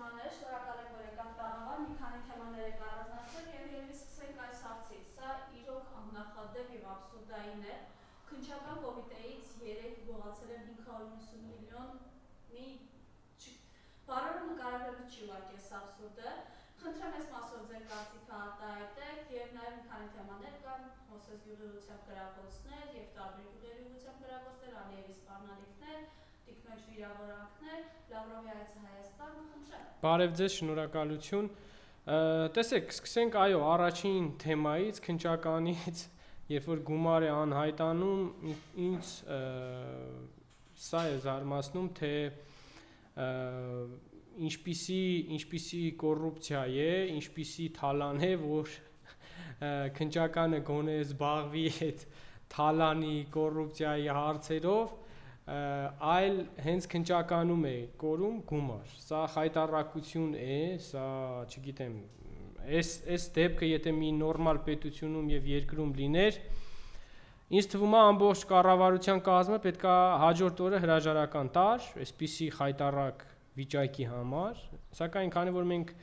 թեմաներ, շնորհակալ եմ, որ եկաք տաղավար, մի քանի թեմաներ եք առանձնացրել եւ երևի սկսենք այս հարցից։ Սա իրոք աննախադեպ եւ աբսուրդային է։ Քննչական կոմիտեից 3 գողացել են 590 միլիոն մի բարոյը նկարագրելու չի ուղղակի այս աբսուրդը։ Խնդրեմ այս մասով ձեր կարծիքը արտահայտեք եւ նաեւ մի քանի թեմաներ կան Մոսես գյուղի ուղղությամբ գրակոչներ եւ տարբեր գյուղերի ուղղությամբ գրակոչներ, Ալիևի սպառնալիքներ, տիկնոջ վիրավորանքներ, Լավրովի այցը Հայաստան, խնդրեմ։ Բարև ձեզ, շնորհակալություն։ Տեսեք, սկսենք այո, առաջին թեմայից, քննչականից, երբ որ գումար է անհայտանում, ինձ սա է զարմացնում, թե ինչպիսի կոռուպցիա է, ինչպիսի թալան է, որ քննչականը գոնե զբաղվի այդ թալանի կոռուպցիայի հարցերով, այլ հենց քննչականում է կորում գումար։ Սա խայտառակություն է, սա, չգիտեմ, այս դեպքը եթե մի նորմալ պետությունում եւ երկրում լիներ, ինձ թվում է ամբողջ կառավարության կազմը պետք է հաջորդ օրը հրաժարական տար, այսպիսի խայտառակ վիճակի համար, սակայն քանի որ մենք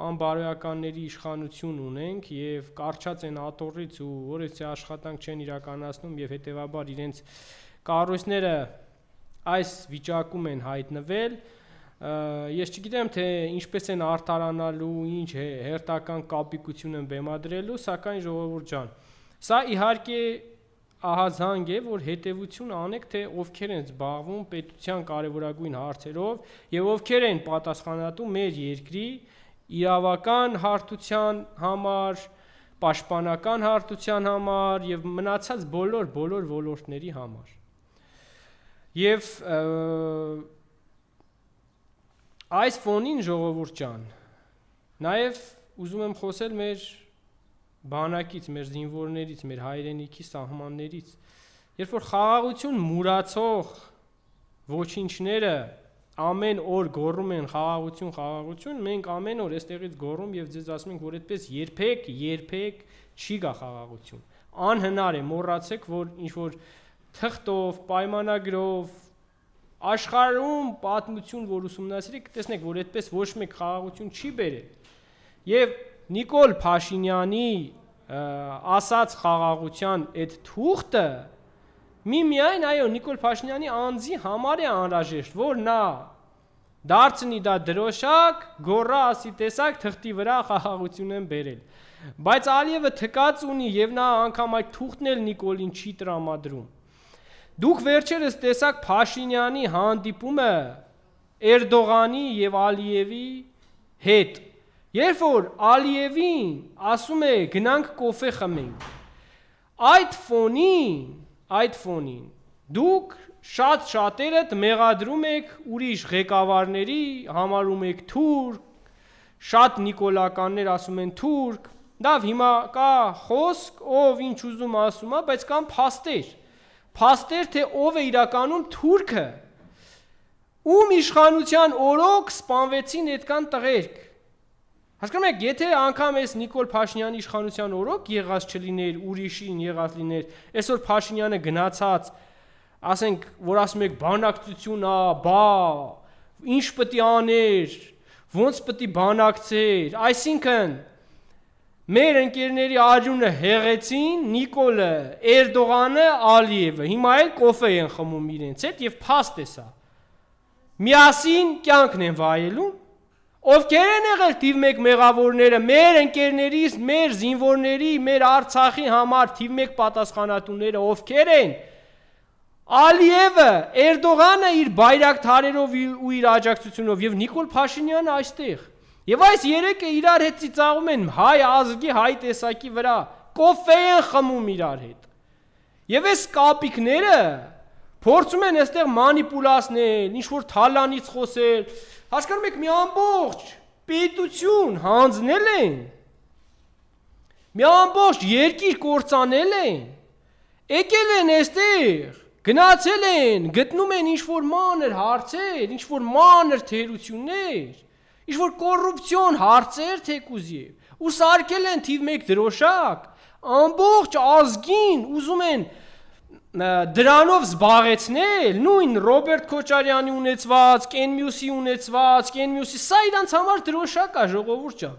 անբարոյականների իշխանություն ունենք եւ կարճած են աթոռից ու որևէ աշխատանք չեն իրականացնում եւ հետեւաբար իրենց կառույցները այս վիճակում են հայտնվել, ես չգիտեմ թե ինչպես են արտարանալու, ինչ հերթական կապիկություն են բեմադրելու, սակայն ժողովուրդ ջան, սա իհարկե ահազանգ է, որ հետևություն անեք, թե ովքեր են զբաղվում պետության կարևորագույն հարցերով եւ ովքեր են պատասխանատու մեր երկրի իրավական հարթության համար, պաշտպանական հարթության համար եւ մնացած բոլոր ոլորտների համար։ Եվ այս ֆոնին ժողովուրդ ջան, նաեւ ուզում եմ խոսել մեր բանակից, մեր զինվորներից, մեր հայրենիքի սահմաններից, երբ որ խաղաղություն մուրացող ոչինչները ամեն օր գոռում են խաղաղություն, մենք ամեն օր այստեղից գոռում եւ ձեզ ասում ենք, որ այդպես երբեք չի գա խաղաղություն։ Անհնար է, մոռացեք, որ ինչ որ թղթով, պայմանագրով, աշխարհում պատմություն, որ ուսումնասիրեք, տեսնեք, որ այդպես ոչ մեկ խաղաղություն չի բերել։ Եվ Նիկոլ Փաշինյանի ասած խաղաղության այդ թուղթը միայն այո Նիկոլ Փաշինյանի անձի համար է անհրաժեշտ, որ նա դարձնի դա դրոշակ, գոռա, ասի տեսակ թղթի վրա խաղաղություն են բերել։ Բայց Ալիևը թկած ունի եւ նա անգամ այդ թուղթն էլ Նիկոլին չի տրամադրում։ Դուք վերջերս տեսակ Փաշինյանի հանդիպումը Էրդողանի եւ Ալիևի հետ։ Երբ որ Ալիևին ասում է գնանք կոֆե խմենք, այդ ֆոնին դուք շատերդ մեղադրում եք ուրիշ ղեկավարների, համարում եք թուրք, շատ նիկոլականներ ասում են թուրք, դավ հիմա կա խոսք, ով ինչ ուզում ասում է, բայց կան փաստեր, թե ով է իրականում թուրքը, ում իշխանության օրոք սպանվեցին այդքան տղերք։ Հասկանում եք, եթե անգամ այս Նիկոլ Փաշինյանի իշխանության օրոք եղած չլիներ, ուրիշին եղած լիներ, այսօր Փաշինյանը գնացած, ասենք, որ ասում եք բանակցություն, ինչ պետք է աներ, ոնց պետք է բանակցեր, այսինքն մեր ընկերների արյունը հեղեցին Նիկոլը, Էրդողանը, Ալիևը, հիմա էլ կոֆե են խմում իրենց հետ եւ փաստ է սա։ Միասին կյանքն են վայելում։ Ովքեր են եղել թիվ 1 մեղավորները, մեր ընկերներից, մեր զինվորների, մեր Արցախի համար թիվ 1 պատասխանատուները ովքեր են։ Ալիևը, Էրդողանը իր բայրակթարերով ու իր աջակցությունով եւ Նիկոլ Փաշինյանը այստեղ։ Եվ այս երեքը իրար հետ ծիծաղում են հայ ազգի, հայ տեսակի վրա, կոֆե են խմում իրար հետ։ Եվ այս կապիկները փորձում են այստեղ մանիպուլացնել, ինչ որ թալանից խոսել, հասկանում եք, մի ամբողջ պետություն հանձնել են, մի ամբողջ երկիր կործանել են, եկել են այստեղ, գնացել են, գտնում են ինչ-որ մանր հարցեր, ինչ-որ մանր թերություններ, ինչ-որ կոռուպցիոն հարցեր թեկուզ ու սարքել են թիվ 1 դրոշակ, ամբողջ ազգին ուզում են դրանով զբաղեցնել, նույն Ռոբերտ Քոչարյանի ունեցված, Կենմյուսի ունեցված, սա իրանց համար դրոշակ է, ժողովուրդ ջան։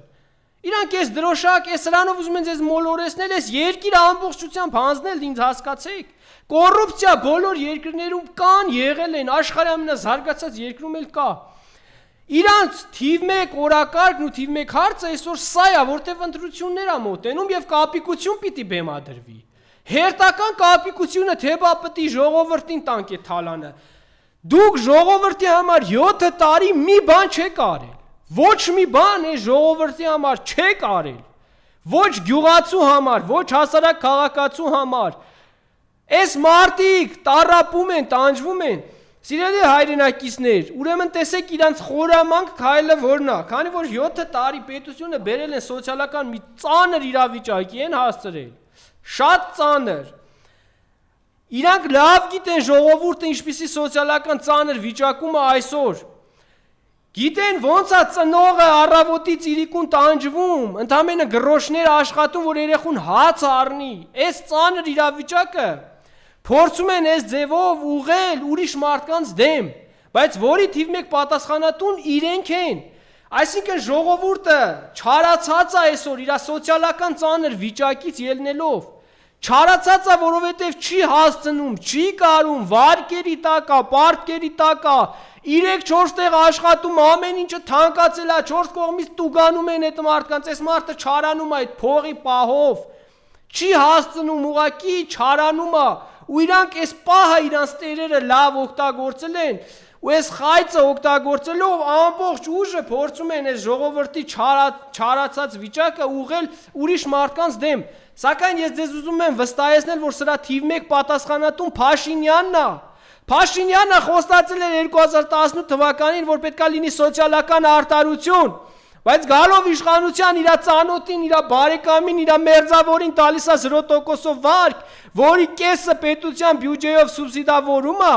Իրանք այս դրոշակ, այս սրանով ուզում են ձեզ մոլորեցնել, այս երկիրը ամբողջությամբ հանձնել, ինձ հասկացեք։ Կոռուպցիա բոլոր երկրներում կան, եղել են, աշխարհի ամենազարգացած երկրում էլ կա։ Իրանց թիվ 1 օրակարգն ու թիվ 1 հարցը այսօր սա է, որտեղ ընտրություններ է մոտենում եւ կապիկություն պիտի բեմադրվի։ Հերթական կապիկությունը թեբա պիտի ժողովրդին տանք է թալանը։ Դուք ժողովրդի համար 7 տարի մի բան չեք արել։ Ոչ մի բան է ժողովրդի համար չեք արել։ Ոչ գյուղացու համար, ոչ հասարակ քաղաքացու համար։ Այս մարդիկ տառապում են, տանջվում են։ Սիրելի հայրենակիցներ, ուրեմն տեսեք իրանց խորամանկ քայլը որն է, քանի որ 7 տարի պետությունը բերել են սոցիալական մի ծանր իրավիճակի են հասցրել։ Շատ ծանր։ Իրանք լավ գիտեն ժողովուրդը ինչպիսի սոցիալական ծանր վիճակում է այսօր։ Գիտեն ոնց է ծնողը առավոտից իրիկուն տանջվում, ընդամենը գրոշներ աշխատում, որ երեխուն հաց առնի։ Այս ծանր իրավիճակը փորձում են այս ձևով ուղղել ուրիշ մարդկանց դեմ, բայց որի թիվ 1 պատասխանատուն իրենք են։ Այսինքն ժողովուրդը չարացած է այսօր իր սոցիալական ծանր վիճակից ելնելով։ Չարացած է, որովհետև չի հասցնում, չի կարում, վարկերի տակ է, պարտքերի տակ է, 3-4 տեղ աշխատում, ամեն ինչը թանկացել է, 4 կողմից տուգանում են այդ մարդկանց, այս մարդը չարանում է այդ փողի պահով, չի հասցնում, ուղղակի չարանում է, ու իրանք այս պահը իրանց տերերը լավ օգտագործել են, ու այս խայծը օգտագործելով ամբողջ ուժը փորձում են այս ժողովրդի չարացած վիճակը ուղղել ուրիշ մարդկանց դեմ, սակայն ես ձեզ ուզում եմ վստահեցնել, որ սրա թիվ 1 պատասխանատուն Փաշինյանն է։ Փաշինյանը խոստացել էր 2018 թվականին, որ պետք է լինի սոցիալական արտարություն, բայց գալով իշխանության իր ծանոթին, իր բարեկամին, իր մերձավորին տալիս է 0%-ով վարկ, որի կեսը պետության բյուջեով սուբսիդավորում է,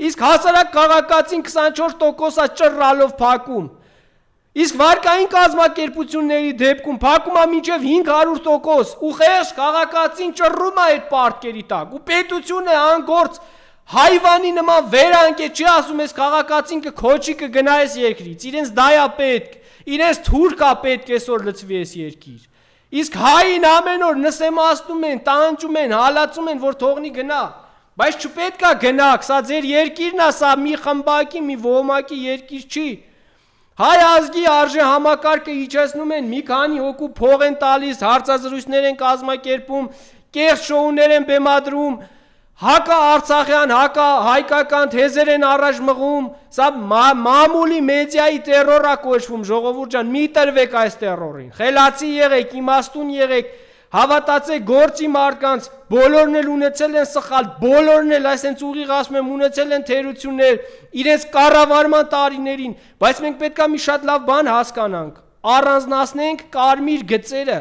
իսկ հասարակ քաղաքացին 24%-ը ճռռալով փակում։ Իսկ վարկային կազմակերպությունների դեպքում փակում է մինչև 500%, ու խեղճ քաղաքացին ճռռում է այդ պարտքերի տակ, ու պետությունը անգործ հայվանի նման վերանք է, չի ասում ես քաղաքացին կքոչի կգնա այս երկրից, իրենց դա է պետք, իրենց թուրք է պետք այսօր լծվի այս երկիր։ Իսկ հային ամեն օր նսեմացնում են, տանջում են, հալածում են, որ թողնի գնա, բայց չպետք է գնաք, սա ձեր երկիրն է, սա մի խմբակի, մի ոհմակի երկիր չի։ Հայ ազգի արժե համակարգը իջեցնում են, մի քանի հոգու փող են տալիս, հարցազրույցներ են կազմակերպում, կեղծ շոուներ են բեմադրում, հակա արցախյան, հակա հայկական թեզեր են առաջ մղում, սա մամուլի մեդիայի տերոր է կոչվում, ժողովուրդ ջան, մի տրվեք այս տերորին, խելացի եղեք, իմաստուն եղեք, հավատացեք գործի մարդկանց, բոլորն էլ ունեցել են սխալ, բոլորն էլ այսենց ուղիղ ասում եմ ունեցել են թերություններ, իրենց կառավարման տարիներին, բայց մենք պետք է մի շատ լավ բան հասկանանք, առանձնացնենք կարմիր գծերը,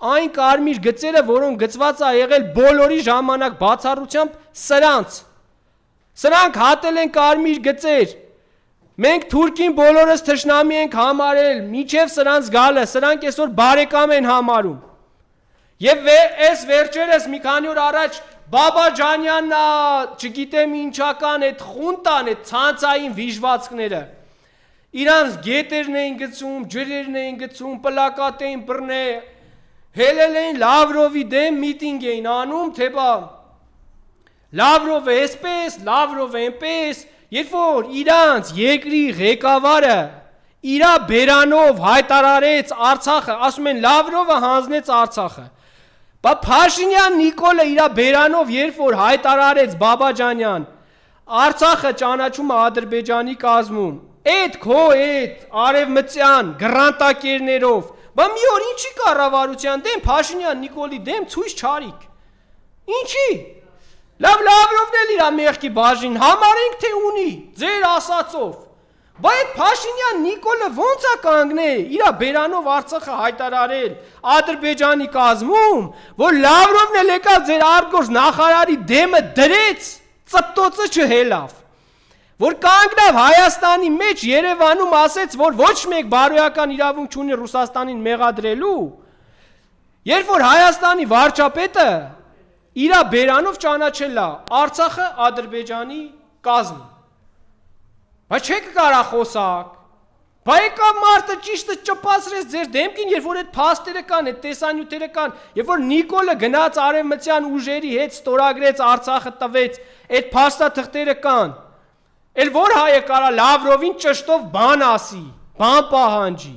այն կարմիր գծերը, որոնք գծված է եղել բոլորի ժամանակ բացառությամբ սրանք հատել են կարմիր գծեր, մենք Թուրքին բոլորս թշնամի ենք համարել, մինչև սրանց գալը, սրանք այսօր բարեկամ են համարում, և այս վերջերս մի քանի օր առաջ Բաբաջանյանն է, չգիտեմ ինչական այդ խունտան, այդ ցանցային վիժվածքները, իրանց գետերն էին գցում, ջրերն էին գցում, պլակատ էին բռնել, հելել էին Լավրովի դեմ միտինգ էին անում, թեպա Լավրովը այսպես, Լավրովը այնպես, երբ որ իրանց երկրի ղեկավարը իրա բերանով հայտարարեց Արցախը, ասում են Լավրովը հանձնեց Արցախը, բա Փաշինյան Նիկոլը իրա բերանով երբ որ հայտարարեց Բաբաջանյան, Արցախը ճանաչում է Ադրբեջանի կազմում, այդ քո այդ արևմտյան գրանտակերներով, բա մի օր ինչի կառավարության դեմ, Փաշինյան Նիկոլի դեմ ցույց չարիք, ինչի, լավ Լավրովն էլ իրա մեղքի բաժին, համարենք թե ունի, ձեր ասածով, բա այդ Փաշինյան Նիկոլը ոնց է կանգնե իրա բերանով Արցախը հայտարարել Ադրբեջանի կազմում, որ Լավրովն էլ եկավ ձեր արտգործ նախարարի դեմը դրեց, ծպտոցը չհելավ, որ կանգնավ Հայաստանի մեջ Երևանում ասեց, որ ոչ մեկ բարոյական իրավունք չունի Ռուսաստանին մեղադրելու, երբ որ Հայաստանի վարչապետը իր բերանով ճանաչել է Արցախը Ադրբեջանի կազմում։ Բայց չեք կարա խոսակ։ Բա եկա մարդը ճիշտը ճպացրեց ձեր դեմքին, երբ որ այդ փաստերը կան, այդ տեսանյութերը կան, երբ որ Նիկոլը գնաց արևմտյան ուժերի հետ ստորագրեց Արցախը տվեց, այդ փաստաթղթերը կան։ Էլ որ հայը կարա Լավրովին ճշտով բան ասի, բան պահանջի։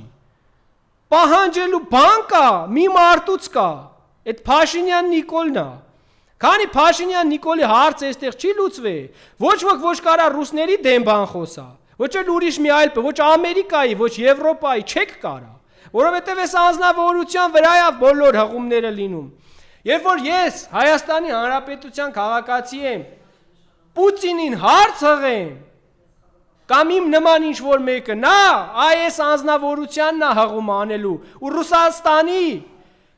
Պահանջելու բան կա, մի մարդուց կա։ Այդ Փաշինյան Նիկոլն է։ Քանի Փաշինյան Նիկոլի հարցը այստեղ չի լուծվի, ոչ ոք ոչ կարա ռուսների դեմ բան խոսա, ոչ էլ ուրիշ մի այլ, ոչ Ամերիկայի, ոչ Եվրոպայի չեք կարա, որովհետև այս անձնավորության վրա է բոլոր հղումները լինում։ Երբ որ ես Հայաստանի Հանրապետության քաղաքացի եմ, Պուտինին հարց հղեմ, կամ իմ նման ինչ-որ մեկը, նա այս անձնավորությանն է հղում անելու, ու Ռուսաստանի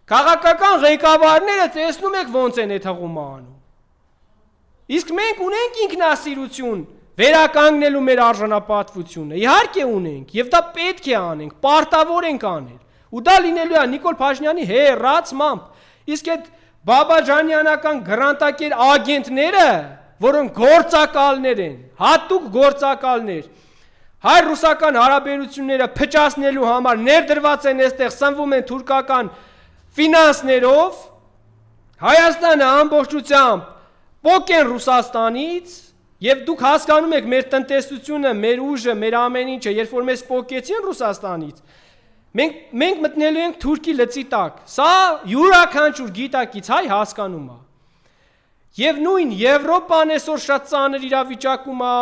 քաղաքական ղեկավարները տեսնում եք ոնց են այդ հղումը անում։ Իսկ մենք ունենք ինքնասիրություն վերականգնելու մեր արժանապատվությունը, իհարկե ունենք, եւ դա պետք է անենք, պարտավոր ենք անել։ Ու դա լինելու է Նիկոլ Փաշինյանի հերացմամբ։ Իսկ այդ բաբաջանյանական գրանտակեր ագենտները, որոնք գործակալներ են, հատուկ գործակալներ, հայ-ռուսական հարաբերությունները փչացնելու համար ներդրված են այստեղ, սնվում են թուրքական ֆինանսներով, Հայաստանը ամբողջությամբ պոկ են Ռուսաստանից, եւ դուք հասկանում եք մեր տնտեսությունը, մեր ուժը, մեր ամեն ինչը, երբ որ մեզ պոկեցին Ռուսաստանից, մենք մտնելու ենք Թուրքի լծի տակ։ Սա յուրաքանչյուր գիտակից հայ հասկանում է։ Եվ նույն Եվրոպան այսօր շատ ծանր իրավիճակում է,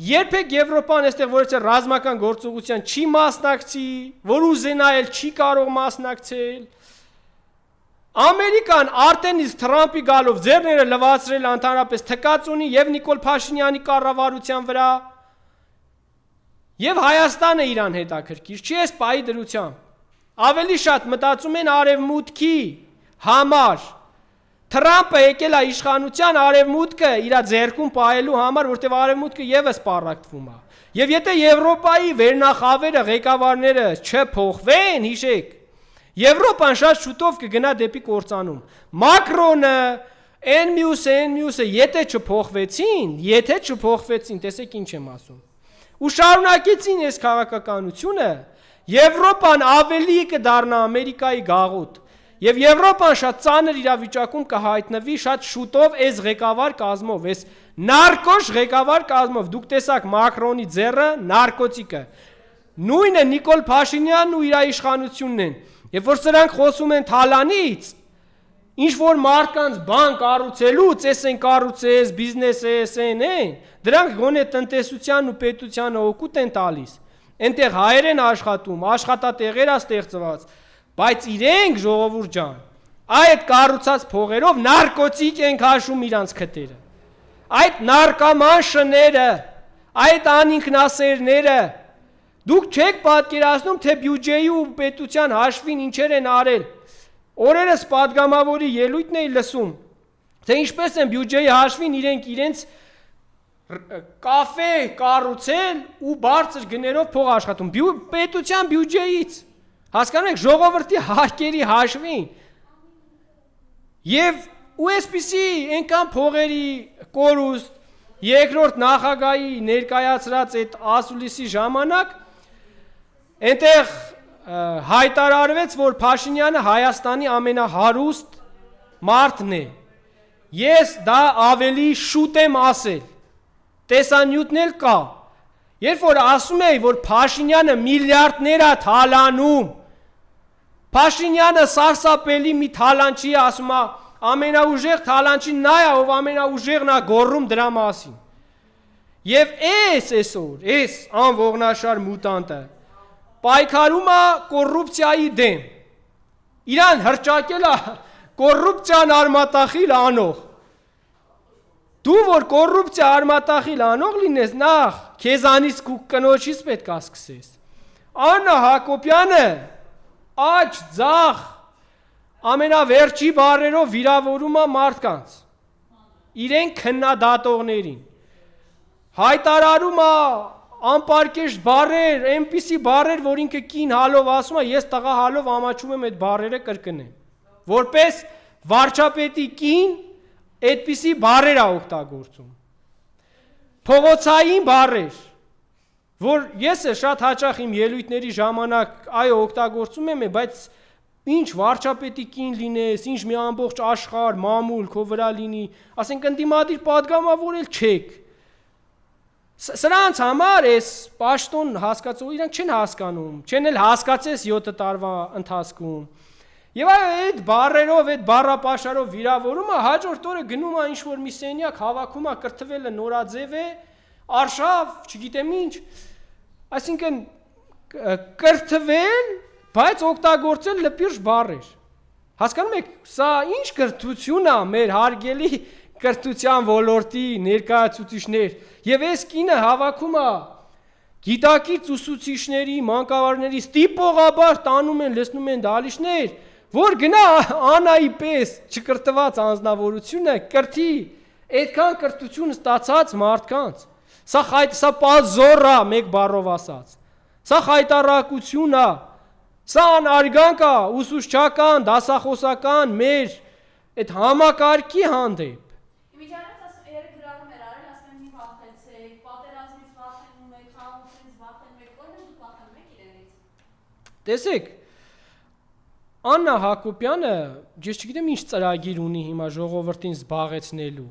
երբեք Եվրոպան այստեղ որից ռազմական գործողության չի մասնակցի, որ ուզենայել չի կարող մասնակցել։ Ամերիկան արդեն իսկ Թրամփի գալով ձեռները լվացրել ընդհանրապես թկած ունի եւ Նիկոլ Փաշինյանի կառավարության վրա, եւ Հայաստանը իրան հետաքրքիր չի այս պայի դրությամբ։ Ավելի շատ մտածում են արևմուտքի համար։ Թրամփը եկել է իշխանության արևմուտքը իր ձեռքում պահելու համար, որտեղ արևմուտքը եւս պառակտվում է։ Եվ եթե Եվրոպայի վերնախավերը ղեկավարները չփոխվեն, հիշեք, Եվրոպան շատ շուտով կգնա դեպի կործանում։ Մակրոնը, այն մյուսը, եթե չփոխվեցին, տեսեք ինչ եմ ասում։ Ու շարունակեցին այս քաղաքականությունը, Եվրոպան ավելի կդառնա Ամերիկայի գաղութ։ Եվ Եվրոպան շատ ծանր իրավիճակում կհայտնվի շատ շուտով այս ղեկավար կազմով, այս նարկոս ղեկավար կազմով։ Դուք տեսաք Մակրոնի ձեռը, նարկոտիկը։ Նույնը Նիկոլ Փաշինյանն ու իր իշխանությունն են։ Երբ որ սրանք խոսում են թալանից, ինչ որ մարդկանց բան կառուցելուց, էս են կառուցես, բիզնես են, դրանք գոնե տնտեսության ու պետությանը օգուտ են տալիս։ Այնտեղ հայեր են աշխատում, աշխատատեղեր է ստեղծված, բայց իրենք ժողովուրդ ջան, այդ կառուցած փողերով նարկոտիկ են քաշում իրանց քթերը։ Այդ նարկաման շները, այդ անինքնասերները, դուք չեք պատկերացնում, թե բյուջեի ու պետության հաշվին ինչեր են արել։ Օրերս պատգամավորի ելույթն էի լսում, թե ինչպես են բյուջեի հաշվին իրենց կաֆե կառուցել ու բարձր գներով փող աշխատում, պետության բյուջեից, հասկանում եք, ժողովրդի հարկերի հաշվին։ Եվ ու այսպիսի այնքան փողերի կորուստ, երկրորդ նախագահի ներկայացրած այդ ասուլիսի ժամանակ, այնտեղ հայտարարվեց, որ Փաշինյանը Հայաստանի ամենահարուստ մարդն է։ Ես դա ավելի շուտ եմ ասել, տեսանյութն էլ կա։ Երբ որ ասում էի, որ Փաշինյանը միլիարդներ է թալանում, Փաշինյանը սարսափելի մի թալանչի է, ասում է, ամենաուժեղ թալանչին նա է, ով ամենաուժեղն է գոռում դրա մասին։ Եվ այս անողնաշար մուտանտը պայքարում է կոռուպցիայի դեմ։ Իրան հրճակել է կոռուպցիան արմատախիլ անող։ Դու որ կոռուպցիա արմատախիլ անող լինես, նախ քեզանից ու կնոջից պետք է սկսես։ Աննա Հակոբյանը աջ ձախ ամենավերջի բառերով վիրավորում է մարդկանց, իրեն քննադատողներին, հայտարարում է անպարկեշտ բառեր, այնպիսի բառեր, որ ինքը կին հալով ասում է, ես տղա հալով ամաչում եմ այդ բառերը կրկնեմ, որպես վարչապետի կին այդպիսի բառեր է օգտագործում։ Փողոցային բառեր, որ ես շատ հաճախ իմ ելույթների ժամանակ այո օգտագործում եմ, բայց ինչ վարչապետի կին լինես, ինչ մի ամբողջ աշխարհ, մամուլ քո վրա լինի, ասենք ընդդիմադիր падգամավորել չեք։ Սրանց համար այս պաշտոն հասկացող իրանք չեն հասկանում, չեն էլ հասկացես 7 տարվա ընթացքում։ Եվ այո, այդ բառերով, այդ բառապաշարով վիրավորումը հաջորդ օրը գնում է ինչ-որ մի սենյակ, հավաքում է, կրթվելը նորաձև է, արշավ, չգիտեմ ինչ, այսինքն կրթվել, բայց օգտագործել լպիրշ բառեր։ Հասկանում եք, սա ինչ կրթություն է մեր հարգելի կրթության ոլորտի ներկայացուցիչներ, եւ այս կինը հավաքում է գիտակից ուսուցիչների, մանկավարների ստիպողաբար տանում են, լցնում են դալիճներ, որ գնա Անայի պես չկրտված անձնավորությունը կրթի այդքան կրթություն ստացած մարդկանց։ Սա պազոր է մեկ բառով ասած։ Սա խայտարակություն է։ Սա անարգանք է ուսուցչական, դասախոսական մեր այդ համակարգի հանդեպ։ Իմիջիայլոց ասում երեք գրառում էր արել, ասում եմ մի վախեցեք, պատերազմից վախենում եք, խաղաղությունից վախենում եք, ո՞րն դուք վախենում եք իրենից։ Տեսեք, Աննա Հակոբյանը, ես չգիտեմ ինչ ծրագիր ունի հիմա ժողովրդին զբաղեցնելու։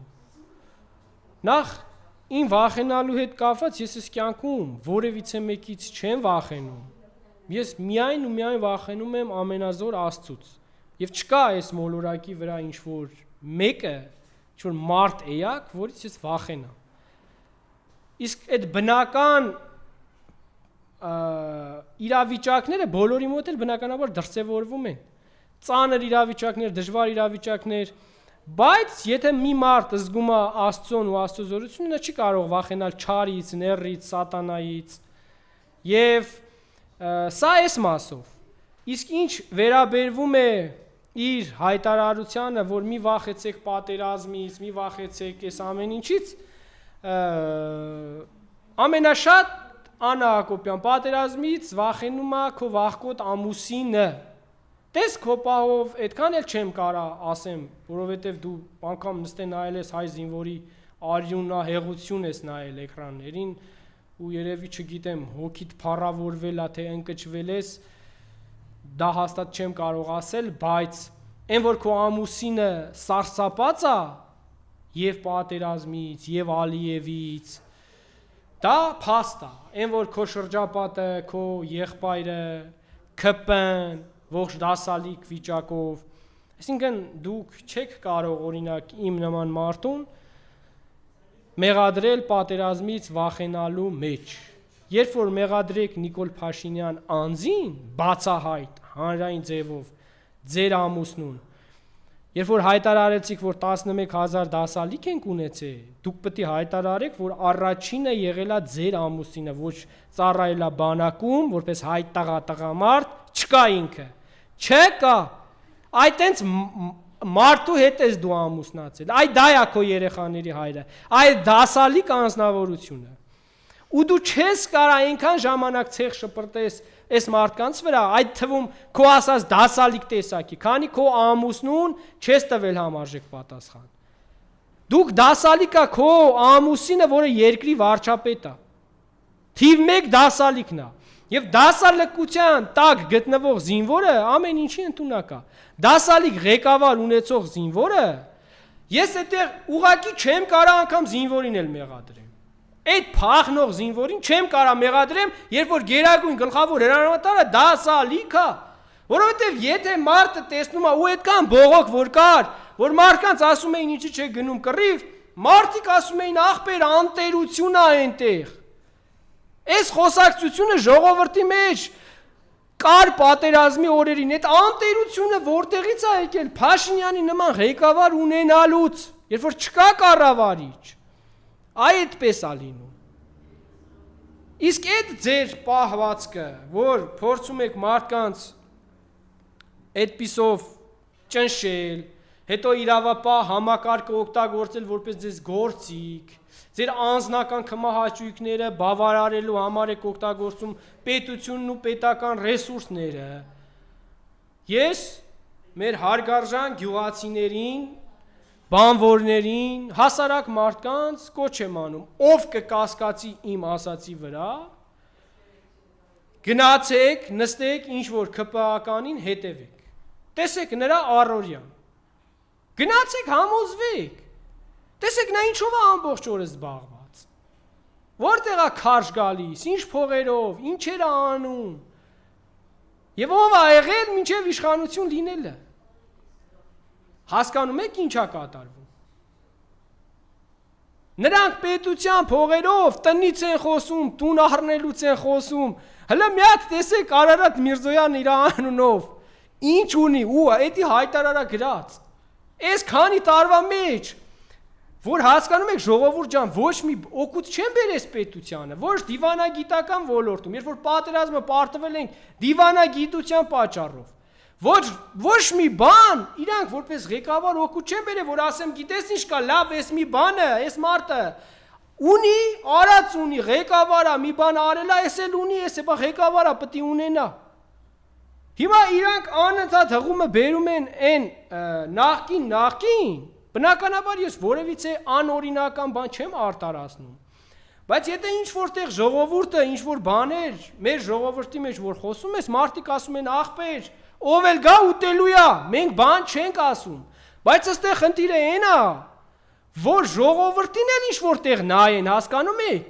Նախ ին վախենալու հետ կապված ես այս կյանքում որևիցե մեկից չեմ վախենում։ Ես միայն ու միայն վախենում եմ ամենազոր Աստծուց։ Եվ չկա այս մոլորակի վրա ինչ-որ մեկը, ինչ-որ մարդ էակ, որից ես վախենամ։ Իսկ այդ բնական իրավիճակները բոլորի մոտ էլ բնականաբար դրսևորվում են։ Ծանր իրավիճակներ, դժվար իրավիճակներ, բայց եթե մի մարդ զգում է Աստծուն ու Աստծո զորությունը, չի կարող վախենալ չարից, նեռից, սատանայից։ Եվ սա էս մասով։ Իսկ ինչ վերաբերվում է իր հայտարարությանը, որ մի վախեցեք պատերազմից, մի վախեցեք այս ամեն ինչից, ամենաշատ Աննա Հակոբյան պատերազմից վախենում է քո վախկոտ ամուսինը։ Տես քո պահով այդքան էլ չեմ կարա ասեմ, որովհետև դու անգամ նստեն նայել ես հայ զինվորի արյունահեղություն ես նայել էկրաններին ու երևի չգիտեմ հոգիդ փառավորվել է թե ընկճվել ես, դա հաստատ չեմ կարող ասել, բայց այն որ քո ամուսինը սարսափած է եւ պատերազմից եւ Ալիևից, դա փաստ է, այն որ քո շրջապատը, քո եղբայրը, ԿՊ-ն, ողջ դասալիկ վիճակով, այսինքն դուք չեք կարող օրինակ իմ նման մարդուն մեղադրել պատերազմից վախենալու մեջ։ Երբ որ մեղադրեք Նիկոլ Փաշինյան անձին բացահայտ հանրային ձևով ձեր ամուսնուն, երբ որ հայտարարեցիք, որ 11,000 դասալիկ ենք ունեցել, դուք պետք է հայտարարեք, որ առաջինը եղել է ձեր ամուսինը, ոչ ծառայել է բանակում, որպես հայ տղամարդ, չկա ինքը, չկա, այդ տենց մարդու հետ ես դու ամուսնացել, այդ դա է քո երեխաների հայրը, այդ դասալիկ անձնավորությունը, ու դու չես կարա այնքան ժամանակ ցեղ շպրտես այս մարդկանց վրա, այդ թվում քո ասած դասալիկ տեսակի, քանի քո ամուսնուն չես տվել համարժեք պատասխան։ Դուք դասալիկա քո ամուսինը, որը երկրի վարչապետ է։ Թիվ 1 դասալիկն է։ Եվ դասալիկության տակ գտնվող զինվորը ամեն ինչի ընդունակ է։ Դասալիկ ղեկավար ունեցող զինվորը, ես այդտեղ ուղակի չեմ կարա անգամ զինվորին էլ մեղադրեմ։ Այդ փախնող զինվորին չեմ կարա մեղադրեմ, երբ որ գերագույն գլխավոր հրամանատարը դասալիկ է, որովհետև եթե մարդը տեսնում է ու այդքան բողոք որ կար, որ մարդկանց ասում էին ինչի՞ չէ գնում կռիվ, մարդիկ ասում էին ախպեր անտերություն է այնտեղ։ Այս խոսակցությունը ժողովրդի մեջ կար պատերազմի օրերին, այդ անտերությունը որտեղից է եկել Փաշինյանի նման ղեկավար ունենալուց, երբ որ չկա կառավարիչ։ Այդպես է լինում։ Իսկ այդ ձեր պահվածքը, որ փորձում եք մարդկանց այդպիսով ճնշել, հետո իրավապահ համակարգը օգտագործել որպես ձեզ գործիք, ձեր անձնական կմահաճույքները բավարարելու համար եք օգտագործում պետությունն ու պետական ռեսուրսները։ Ես մեր հարգարժան գյուղացիներին բանվորներին, հասարակ մարդկանց կոչ եմ անում, ով կկասկածի իմ ասացի վրա, գնացեք, նստեք ինչ-որ ԿՊԱ-ականին հետևեք, տեսեք նրա առօրյան, գնացեք համոզվեք, տեսեք նա ինչով է ամբողջ օրը զբաղված, որտեղ է քարշ գալիս, ինչ փողերով, ինչեր է անում, եւ ով է եղել մինչեւ իշխանություն լինելը, հասկանում եք ինչ է կատարվում, նրանք պետության փողերով տնից են խոսում, տուն առնելուց են խոսում, հələ մի հատ տեսեք Արարատ Միրզոյան իր անունով, ինչ ունի ու էդի հայտարարա գրած, այս քանի տարվա մեջ, որ հասկանում եք ժողովուրդ ջան, ոչ մի օգուտ չեն բերես պետությանը, ոչ դիվանագիտական ոլորտում, երբ որ պատերազմը պարտվել ենք դիվանագիտության պատճառով, ոչ մի բան, իրանք որպես ղեկավար օգուտ չեն բերել, որ ասեմ, գիտես ինչ կա, լավ, այս մի բանը, այս մարդը ունի, արած ունի, ղեկավարա, մի բան արելա, այս էլ ունի, այս է ղեկավարա պետք է ունենա։ Հիմա իրանք անընդհատ հղումը բերում են այն նախքին, բնականաբար ես որևիցե անօրինական բան չեմ արտարացնում, բայց եթե ինչ-որտեղ ժողովուրդը, ինչ-որ բաներ, մեր ժողովրդի մեջ որ խոսում ես, մարդիկ ասում են ախպեր, ով էլ գա ուտելու է, մենք բան չենք ասում, բայց այստեղ խնդիրը այն է, որ ժողովրդին էլ ինչ-որտեղ նայեն, հասկանում եք,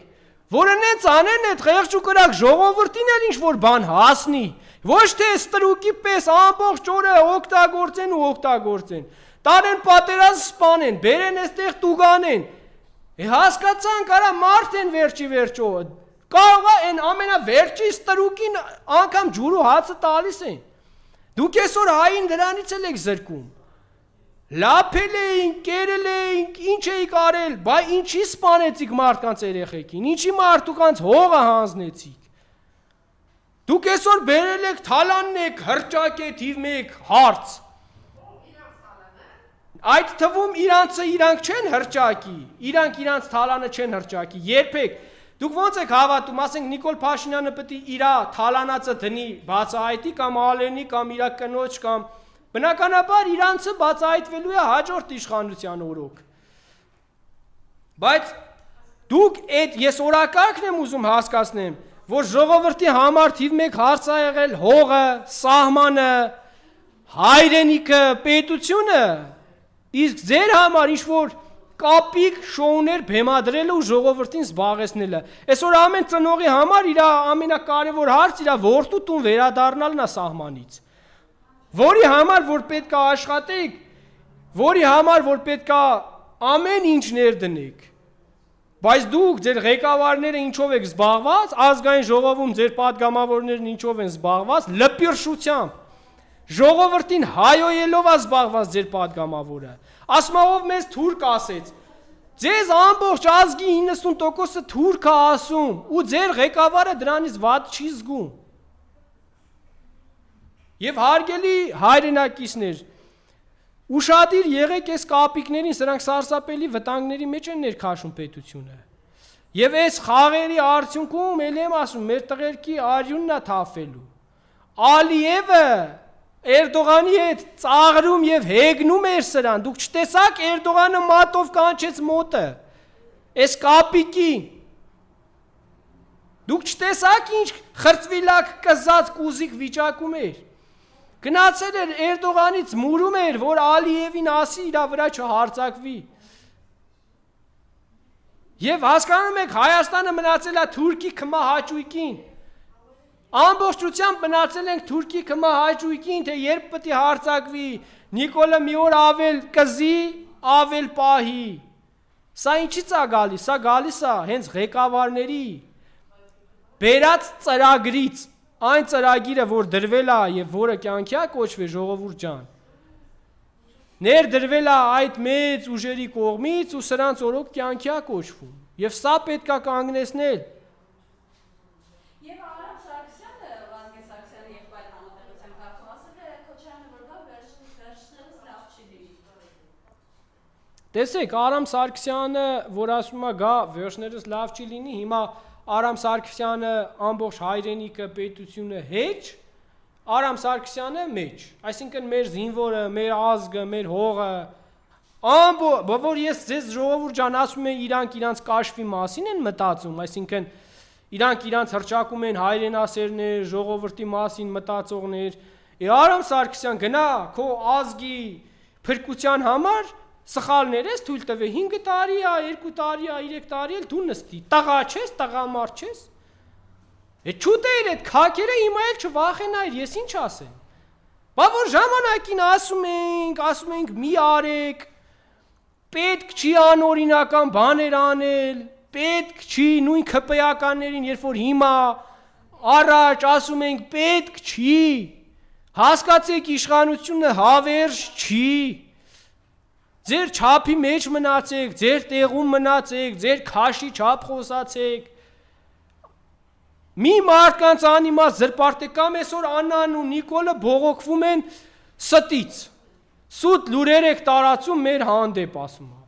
որ նենց անեն այդ խեղճ ու կրակ ժողովրդին էլ ինչ-որ բան հասնի, ոչ թե ստրուկի պես ամբողջ օրը օգտագործեն, տարեն պատերազմ սպանեն, բերեն այստեղ տուգանեն, հասկացանք, արա մարդ են վերջի վերջո, կարող է այն ամենավերջի ստրուկին անգամ ջուրու հացը տալիս են, դուք այսօր հային դրանից էլ եք զրկում, լափել էինք, կերել էինք, ինչ էիք արել, բայ ինչի սպանեցիք մարդկանց երեխեքին, ինչի մարդուկանց հողը հանձնեցիք, դուք այսօր բերել եք թալանն եք, հրճակ է թիվ մեկ հարց, այդ թվում իրանք չեն հրճակի, իրանք թալանը չեն հրճակի, երբեք, դուք ոնց եք հավատում, ասենք Նիկոլ Փաշինյանը պետք է իր թալանածը դնի բացահայտի կամ ալենի կամ իր կնոջ կամ բնականաբար իրանցը բացահայտվելու է հաջորդ իշխանության օրոք, բայց դուք ես օրակարգն եմ ուզում հասկացնեմ, որ ժողովրդի համար թիվ մեկ հարց է եղել հողը, սահմանը, հայրենիքը, պետությունը, իսկ ձեր համար ինչ-որ կապիկ շոուներ բեմադրելը ու ժողովրդին զբաղեցնելը, այսօր ամեն ծնողի համար իր ամենակարևոր հարց իր որդու տուն վերադառնալն է սահմանից, որի համար որ պետք է աշխատեք, որի համար որ պետք է ամեն ինչ ներդնեք, բայց դուք ձեր ղեկավարները ինչով եք զբաղված, ազգային ժողովում ձեր պատգամավորներն ինչով են զբաղված, լպիրշությամբ, ժողովրդին հայոյելով է զբաղված ձեր պատգամավորը, ասում է ով մեզ թուրք ասեց, ձեզ ամբողջ ազգի 90%-ը թուրք է ասում ու ձեր ղեկավարը դրանից վատ չի զգում, և հարգելի հայրենակիցներ, ուշադիր եղեք այս կապիկներին, սրանք սարսափելի վտանգների մեջ են ներքաշում պետությունը, և այս խաղերի արդյունքում, էլ եմ ասում, մեր տղերքի արյունն է թափվելու, Ալիևը Էրդողանի հետ ծաղրում և հեգնում էր սրան, դուք չտեսաք Էրդողանը մատով կանչեց մոտը, այս կապիկին, դուք չտեսաք ինչ խրծվիլակ կզած կուզիկ վիճակում էր, գնացել էր Էրդողանից մուրում էր, որ Ալիևին ասի իր վրա չհարձակվի, և հասկանում եք Հայաստանը մնացել է թուրքի քմահաճույքին, ամբողջությամբ մնացել ենք թուրքի քմահաճույքին, թե երբ պետք է հարձակվի, Նիկոլը մի օր ավել կզի, ավել պահի, սա ինչից է գալիս, սա գալիս է հենց ղեկավարների բերած ծրագրից, այն ծրագիրը, որ դրվել է և որը կյանքի է կոչվել ժողովուրդ ջան, ներդրվել է այդ մեծ ուժերի կողմից ու սրանց օրոք կյանքի է կոչվում, և սա պետք է կանգնեցնել, տեսեք, Արամ Սարգսյանը, որ ասում է գա վերջներս լավ չի լինի, հիմա Արամ Սարգսյանը ամբողջ հայրենիքը պետությունը հետ, Արամ Սարգսյանը մեջ, այսինքն մեր զինվորը, մեր ազգը, մեր հողը, Որ ես ձեզ ժողովուրդ ջան ասում եմ իրանք իրանց կաշվի մասին են մտածում, այսինքն իրանք իրանց հրճակում են հայրենասերներ, ժողովրդի մասին մտածողներ, Արամ Սարգսյան գնա քո ազգի փրկության համար սխալներ ես թույլ տվել 5 տարի է, 2 տարի է, 3 տարի էլ դու նստի, տղա չես, տղամարդ չես։ Այդ չուտեր այդ քակերը հիմա էլ չվախենայր, ես ինչ ասեմ։ Բա որ ժամանակին ասում ենք մի արեք, պետք չի անօրինական բաներ անել, պետք չի նույն ՔՊ-ականներին, երբ որ հիմա առաջ ասում ենք պետք չի, հասկացեք իշխանությունը հավերժ չի, ձեր չափի մեջ մնացեք, ձեր տեղում մնացեք, ձեր քաշի չափ խոսացեք, մի մարդկանց անիմաց զրպարտեկամ այսօր Աննան ու Նիկոլը բողոքվում են ստից, սուտ լուրեր եք տարածում մեր հանդեպ ասում է,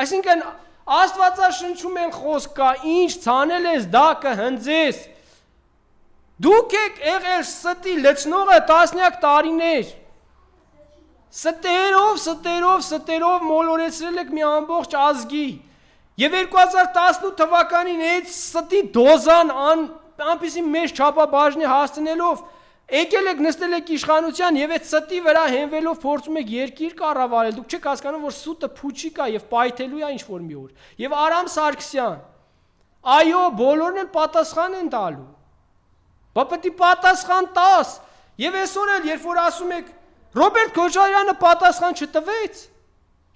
այսինքն Աստվածաշնչում են խոսք կա, ինչ ցանել ես դա կհնձես, դուք եք եղել ստի լցնողը տասնյակ տարիներ, ստերով մոլորեցրել եք մի ամբողջ ազգի, և 2018 թվականին այդ ստի դոզան անպիսի մեծ չափաբաժնի հասցնելով, եկել եք նստել եք իշխանության և այդ ստի վրա հենվելով փորձում եք երկիր կառավարել, դուք չեք հասկանում, որ սուտը փուչիկ է և պայթելու է ինչ-որ մի օր, և Արամ Սարգսյան, այո, բոլորն էլ պատասխան են տալու, բա պետք է պատասխան տաս, և այսօր էլ, երբ որ ասում եք, Ռոբերտ Քոչարյանը պատասխան չտվեց,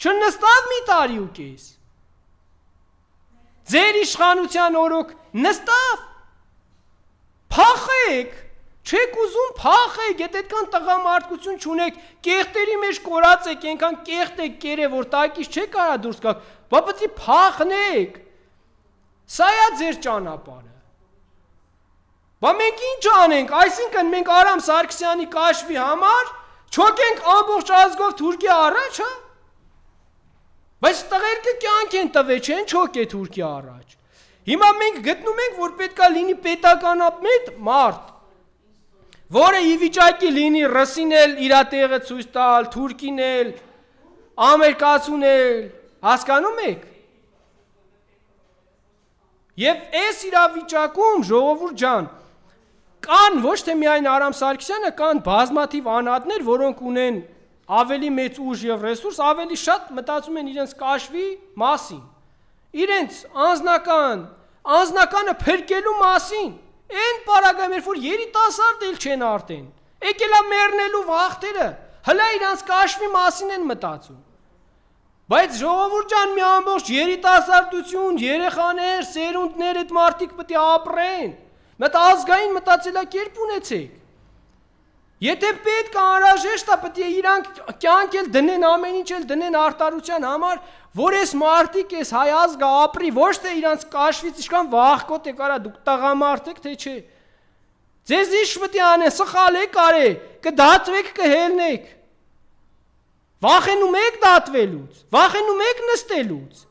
չնստավ մի տարի ու կես, ձեր իշխանության օրոք նստավ, փախեք, չեք ուզում փախեք, եթե այդքան տղամարդկություն չունեք, կեղտերի մեջ կորած եք, այնքան կեղտ եք կերել, որ տակից չեք կարա դուրս գաք, բա պետք է փախնեք, սա է ձեր ճանապարհը, բա մենք ինչ անենք, այսինքն մենք Արամ Սարգսյանի կաշվի համար չոքենք ամբողջ ազգով Թուրքիա առաջ, հա, բայց տղերքը կյանք են տվել, չեն չոքե Թուրքիա առաջ, հիմա մենք գտնում ենք, որ պետք է լինի պետականապետ մարդ, որը ի վիճակի լինի ռուսին էլ իր տեղը ցույց տալ, թուրքին էլ, ամերիկացուն էլ, հասկանում եք։ Եվ այս իրավիճակում ժողովուրդ ջան, կան ոչ թե միայն Արամ Սարգսյանը, կան բազմաթիվ անհատներ, որոնք ունեն ավելի մեծ ուժ եւ ռեսուրս, ավելի շատ մտածում են իրենց կաշվի մասին, իրենց անձնականը փրկելու մասին, Այն պարագայում, երբ որ երիտասարդ էլ չեն արդեն, եկել է մեռնելու վախտերը, հլա իրանց կաշվի մասին են մտածում, բայց ժողովուրդ ջան մի ամբողջ երիտասարդություն, երեխաներ, սերունդներ այդ մարդիկ պետք է ապրեն, մեծ ազգային մտածելակերպ ունեցեք, եթե պետք է անհրաժեշտ է, պետք է իրանք կյանք էլ դնեն, ամեն ինչ էլ դնեն արտարության համար, որ այս մարդիկ այս հայ ազգը ապրի, ոչ թե իրանց կաշվից ինչքան վախկոտ է կարա, դուք տղամարդ եք, թե չէ, ձեզ ինչ պետք է անեն, սխալ եք արել, կդատվեք, կհելնեք, վախենում եք դատվելուց, վախենում եք նստելուց,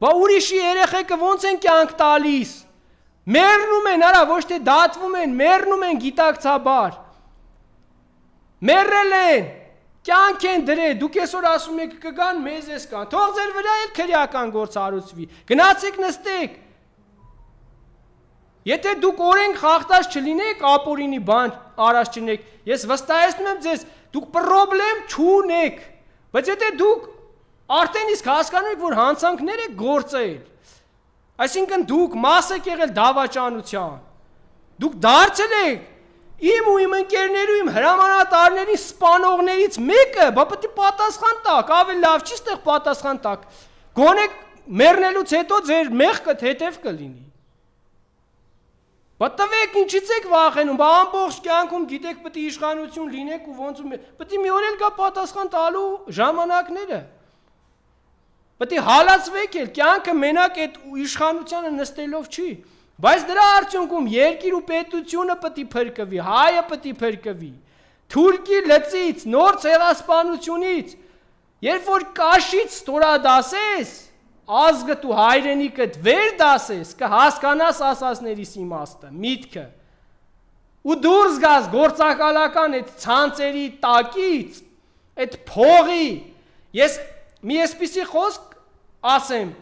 բա ուրիշի երեխեքը ոնց են կյանք տալիս, մեռնում են, արա, ոչ թե դատվում են, մեռնում են գիտակցաբար, մեռել են, կյանք են դրել, դուք այսօր ասում եք կգան, մեզ ես կան, թող ձեր վրա էլ քրեական գործ հարուցվի, գնացեք նստեք, եթե դուք օրենք խախտած չլինեք, ապօրինի բան արած չնեք, ես վստահեցնում եմ ձեզ, դուք պրոբլեմ չունեք, բայց եթե դուք արդեն իսկ հասկանում եք, որ հանցանքներ եք գործել, այսինքն դուք մաս եք եղել դավաճանության, դուք դարձել եք իմ ու իմ ընկերներու, իմ հրամանատարների սպանողներից մեկը, բա պետք է պատասխան տակ, ավելի լավ չի ստեղ պատասխան տակ, գոնե մեռնելուց հետո ձեր մեղքը հետև կլինի, բա տվեք ինչից եք վախենում, բա ամբողջ կյանքում գիտեք պետք է իշխանություն լինեք ու ոնց պետք է մի օր էլ գա պատասխան տալու ժամանակները, պետք է հալածվեք էլ, կյանքը մենակ այդ իշխանությանը նստելով չի, բայց դրա արդյունքում երկիր ու պետությունը պետք է փրկվի, հայը պետք է փրկվի, թուրքի լծից, նոր ցեղասպանությունից, երբ որ կաշից ստորադասես, ազգդ ու հայրենիքդ վեր դասես, կհասկանաս ասածներիս իմաստը, միտքը, ու դուրս գաս գործակալական այդ ցանցերի տակից, այդ փողի, ես մի այսպիսի խոսք ասեմ,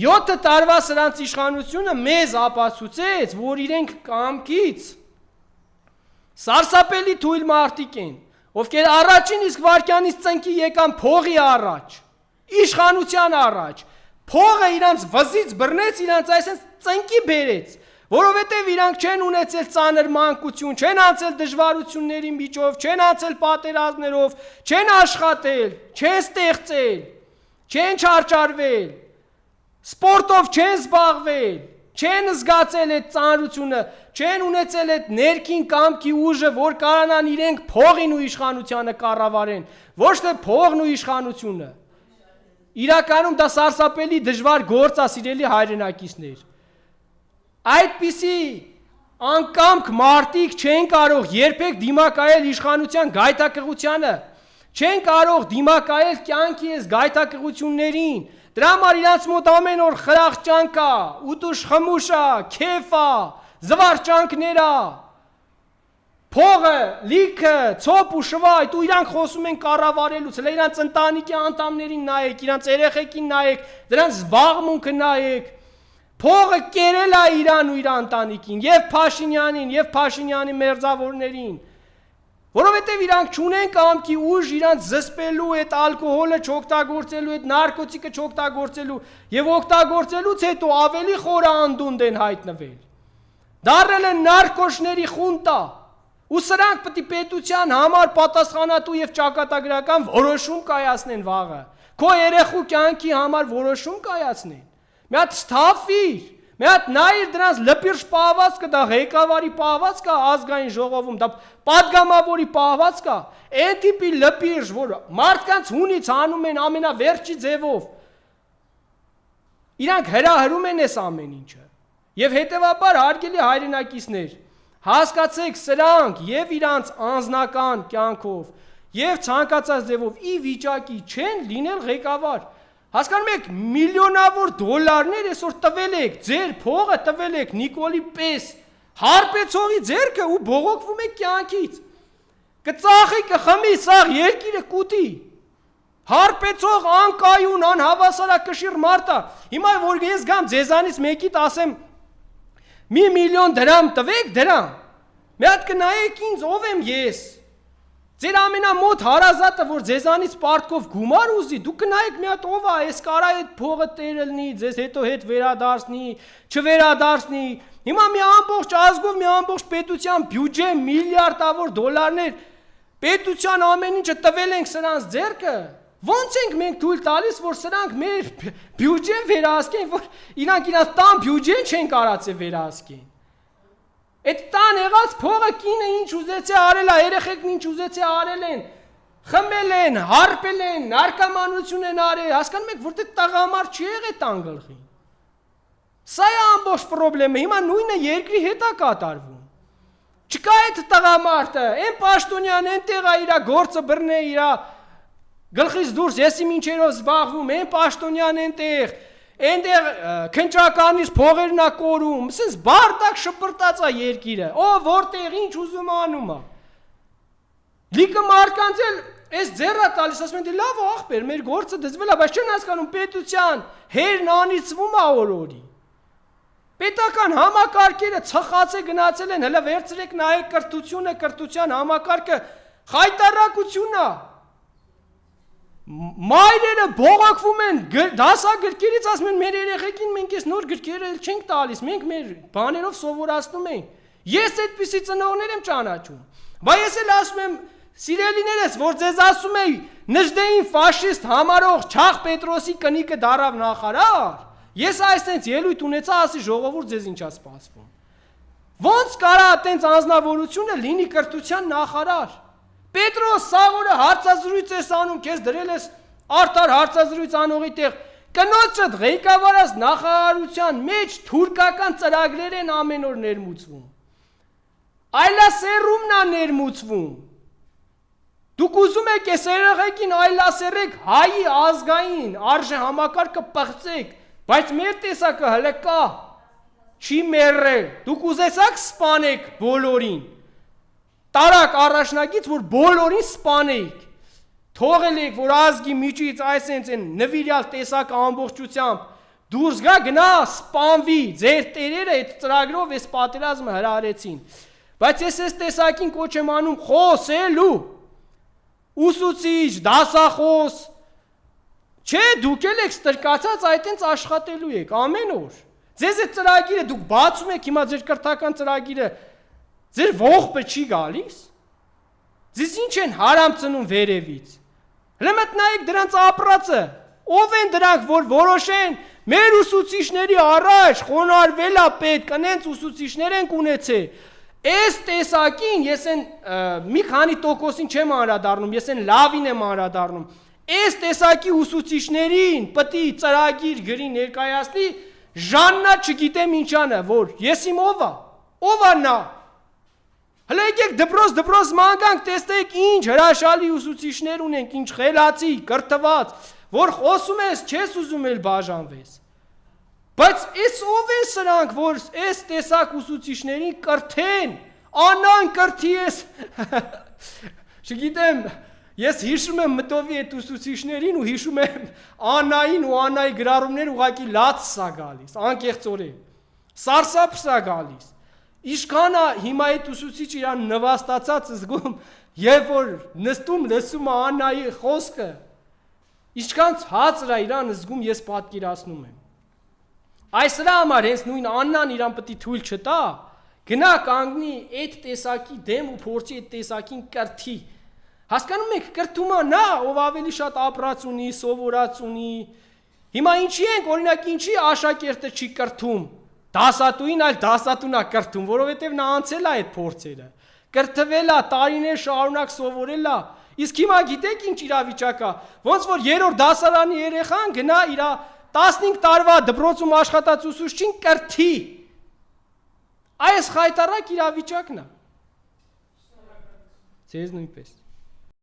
7 տարվա սրանց իշխանությունը մեզ ապացուցեց, որ իրենք կամքից սարսափելի թույլ մարդիկ են, ովքեր առաջին իսկ վարքյանից ծնկի եկան փողի առաջ, իշխանության առաջ, փողը իրանց վզից բռնեց, իրանց այսպես ծնկի բերեց, որովհետև իրանք չեն ունեցել ծանր մանկություն, չեն անցել դժվարությունների միջով, չեն անցել պատերազմներով, չեն աշխատել, չեն ստեղծել, չեն չարչարվել, սպորտով չեն զբաղվել, չեն զգացել այդ ծանրությունը, չեն ունեցել այդ ներքին կամքի ուժը, որ կարանան իրենք փողին ու իշխանությանը կառավարեն, ոչ թե փողն ու իշխանությունը։ Իրականում դա սարսափելի դժվար գործ է, սիրելի հայրենակիցներ։ Այդպիսի անկամք մարդիկ չեն կարող երբեք դիմակայել իշխանության գայթակղությանը, չեն կարող դիմակայել կյանքի այս գայթակղություններին, դրա համար իրանց մոտ ամեն օր խրախճանք կա, ուտուշ խմուշ է, քեֆ է, զվարճանքներ է, փողը, լիքը, ցոփ ու շվայտ, ու իրանք խոսում են կառավարելուց, հələ իրանց ընտանիքի անդամներին նայեք, իրանց երեխեքին նայեք, դրանց զբաղմունքը նայեք, փողը կերել է իրան ու իր ընտանիքին, եւ Փաշինյանին, եւ Փաշինյանի մերձավորներին, որովհետեւ իրանք չունեն կամքի ուժ իրանց զսպելու, այդ ալկոհոլը չօգտագործելու, այդ նարկոտիկը չօգտագործելու եւ օգտագործելուց հետո ավելի խորը անդունդ են հայտնվել։ Դարել են նարկոշների խունտա, ու սրանք պետք է պետության համար պատասխանատու եւ ճակատագրական որոշում կայացնեն վաղը, քո երեխու կյանքի համար որոշում կայացնեն։ Մի հատ ստափիր, մի հատ նայիր դրանց լպիրշ պահվածքը, դա ղեկավարի պահվածք է ազգային ժողովում, դա պատգամավորի պահվածք է, այն տիպի լպիրշ, որ մարդկանց հունից անում են ամենավերջի ձևով, իրանք հրահրում են այս ամեն ինչը, եւ հետեւաբար հարգելի հայրենակիցներ, հասկացեք սրանք եւ իրանց անձնական կյանքով եւ ցանկացած ձևով ի վիճակի չեն լինել ղեկավար։ Հասկանում եք, միլիոնավոր դոլարներ այսօր տվել եք, ձեր փողը տվել եք Նիկոլի պես, հարբեցողի ձեռքը ու բողոքվում եք կյանքից։ Կծախի, կխմի, սաղ երկիրը կուտի։ Հարբեցող, անկայուն, անհավասարակշիռ մարդ է։ Հիմա որ ես գամ ձեզանից մեկիդ ասեմ, մի միլիոն դրամ տվեք դրամ, մի հատ կնայեք ինձ, ով եմ ես։ Ձեր ամենամոտ հարազատը, որ ձեզանից պարտքով գումար ուզի, դու կնայեք մի հատ ով է, այս կարա այդ փողը տերելնի, ձեզ հետո հետ վերադարձնի, չվերադարձնի։ Հիմա մի ամբողջ ազգով, մի ամբողջ պետության բյուջե, միլիարդավոր դոլարներ, պետության ամեն ինչը տվել ենք սրանց ձեռքը։ Ոնց ենք մենք թույլ տալիս, որ սրանք մեր բյուջեն վերահսկեն, որ իրանք տան բյուջեն չեն կարացել վերահսկեն։ Այդ տան եղած փողը կինը ինչ ուզեցե արել է, երեխեքն ինչ ուզեցե արել են, խմել են, հարբել են, նարկոմանություն են արել, հասկանում եք, որտեղ տղամարդ չի եղել տան գլխին։ Սա է ամբողջ խնդրեմը, հիմա նույնը երկրի հետ է կատարվում։ Չկա այդ տղամարդը, այն պաշտոնյան այնտեղ է իր գործը բռնե, իր գլխից դուրս եսի մինչերով զբաղվում, այն պաշտոնյան այնտեղ, այնտեղ քնչականից փողերն է կորում, ասես բարդակ շպրտած է երկիրը, ո որտեղ ինչ ուզում անում է։ Լիքը մարդկանց էլ այս ձեռը տալիս, ասում են լավ ախպեր, մեր գործը դզվել է, բայց չեն հասկանում պետության հերն անիծվում է օրորի։ Պետական համակարգերը ցխած է գնացել են, հələ վերցրեք նայեք կրթությունը, կրթության համակարգը խայտարակությունն է։ Մայրերը բողոքվում են դասագրքերից, ասում են մեր երեխեքին մենք այս նոր գրքերը չենք տալիս, մենք մեր բաներով սովորացնում ենք։ Ես այդպիսի ծնողներ եմ ճանաչում։ Բայց ես էլ ասում եմ, սիրելիներս, որ ձեզ ասում եմ, Նժդեին ֆաշիստ համարող Չախ Պետրոսի կնիկը դարավ նախարար, ես այսպես ելույթ ունեցա, ասի ժողովուրդ ձեզ ինչ է սպասվում։ Ոնց կարա այտենց անձնավորությունը լինի կրթության նախարար։ Պետրոս սաղորը հարցազրույց ես անում, քեզ դրել ես արդար հարցազրույց անողի տեղ, կնոջդ ղեկավարած նախարարության մեջ թուրքական ծրագրեր են ամեն օր ներմուծվում։ Այլասերումն է ներմուծվում։ Դուք ուզում եք այս երեխեքին այլասերեք հայի ազգային արժե համակարգը պղծեք, բայց մեր տեսակը հələ կա, չի մեռել։ Դուք ուզեցաք սպանեք բոլորին։ Տարակ առաջնագից, որ բոլորին սպանեիք, թողել եք, որ ազգի միջից այսենց են նվիրյալ տեսակ ամբողջությամբ դուրս գա գնա սպանվի, ձեր տերերը այդ ծրագրով այս պատերազմը հրահարեցին, բայց ես այս տեսակին կոչ եմ անում խոսելու, ուսուցիչ, դասախոս, չէ, դուք էլ եք ստրկացած այդենց աշխատելու եք, ամեն օր, ձեզ այդ ծրագիրը դուք բացում եք, հիմա ձեր կրթական ծրագիրը, ձեր ողբը չի գալիս, ձեզ ինչ են հարամ ծնում վերևից, հլը մտնայիք դրանց ապրածը, ով են դրանք, որ որոշեն, մեր ուսուցիչների առաջ խոնարհվել է պետք, ընենց ուսուցիչներ ենք ունեցել, այս տեսակին ես են մի քանի տոկոսին չեմ անդրադառնում, ես են լավին եմ անդրադառնում, այս տեսակի ուսուցիչներին պետք է ծրագիր գրի ներկայացնի, Ժաննա չգիտեմ ինչանը, որ ես իմ ով է նա, հլը եկեք դպրոց մանկանք տեսնեք ինչ հրաշալի ուսուցիչներ ունենք, ինչ խելացի, կրթված, որ խոսում ես, չես ուզում էլ բաժանվես, բայց ես ով են սրանք, որ ես տեսակ ուսուցիչներին կրթեն, անան կրթի ես, չգիտեմ, ես հիշում եմ մտովի այդ ուսուցիչներին ու հիշում եմ Աննային ու Աննայի գրառումներ ուղղակի լաց սա գալիս, անկեղծորեն, սարսափ սա գալիս, Իշքանը հիմա այդ ուսուցիչը իրան նվաստացած զգում, երբ որ նստում լսում է Աննայի խոսքը, Իշքան ցածր է իրան զգում, ես պատկերացնում եմ։ Այս դրա համար հենց նույն Աննան իրան պետք է թույլ չտա, գնա կանգնի այդ տեսակի դեմ ու փորձի այդ տեսակին կրթի։ Հասկանում եք, կրթումը նա, ով ավելի շատ ապրած ունի, սովորած ունի։ Հիմա ինչի ենք, օրինակ ինչի աշակերտը չի կրթում։ Դասատուին այլ դասատուն է կրթում, որովհետև նա անցել է այդ փորձերը։ Կրթվել է, տարիներ շարունակ սովորել է։ Իսկ հիմա գիտեք ինչ իրավիճակ է, ոնց որ երրորդ դասարանի երեխան գնա իր 15 տարվա դպրոցում աշխատած ուսուցչին կրթի։ Այս խայտարակ իրավիճակն է։ Ձեզ նույնպես։